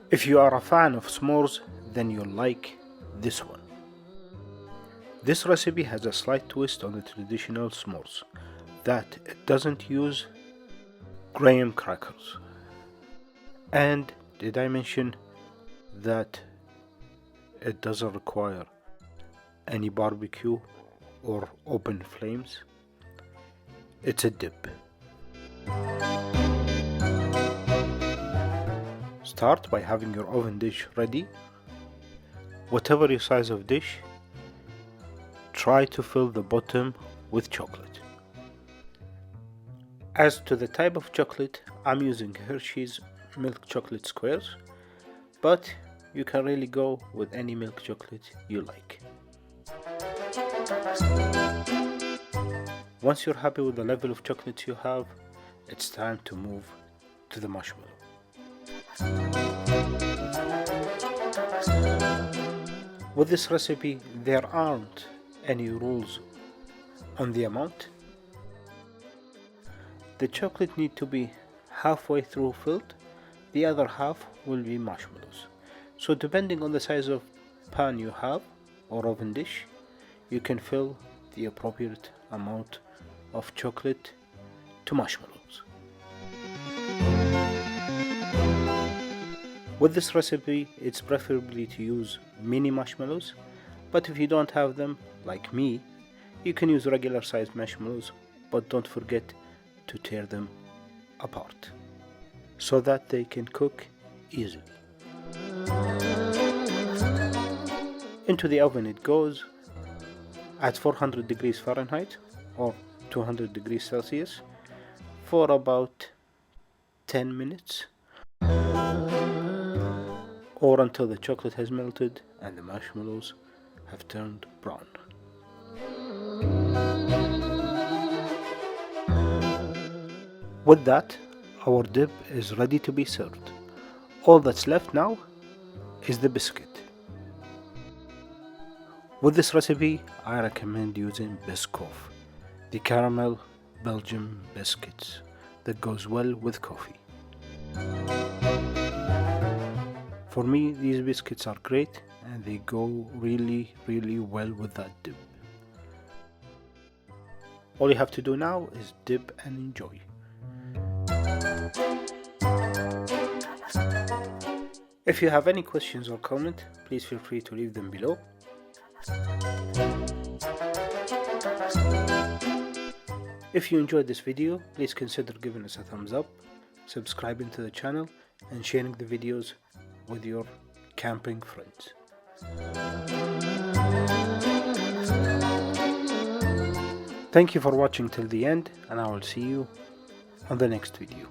If you are a fan of s'mores, then you'll like this one. This recipe has a slight twist on the traditional s'mores, that it doesn't use graham crackers. And did I mention that it doesn't require any barbecue or open flames? It's a dip. Start by having your oven dish ready. Whatever your size of dish, try to fill the bottom with chocolate. As to the type of chocolate, I'm using Hershey's milk chocolate squares, but you can really go with any milk chocolate you like. Once you're happy with the level of chocolate you have, it's time to move to the marshmallow. With this recipe, there aren't any rules on the amount. The chocolate needs to be halfway through filled, the other half will be marshmallows. So depending on the size of pan you have or oven dish, you can fill the appropriate amount of chocolate to marshmallows. With this recipe, it's preferably to use mini marshmallows, but if you don't have them, like me, you can use regular sized marshmallows, but don't forget to tear them apart so that they can cook easily. Into the oven it goes at 400 degrees Fahrenheit or 200 degrees Celsius for about 10 minutes, or until the chocolate has melted and the marshmallows have turned brown. With that, our dip is ready to be served. All that's left now is the biscuit. With this recipe, I recommend using Biscoff, the caramel Belgian biscuits that goes well with coffee. For me, these biscuits are great and they go really well with that dip. All you have to do now is dip and enjoy. If you have any questions or comment, please feel free to leave them below. If you enjoyed this video, please consider giving us a thumbs up, subscribing to the channel, and sharing the videos with your camping friends. Thank you for watching till the end, and I will see you on the next video.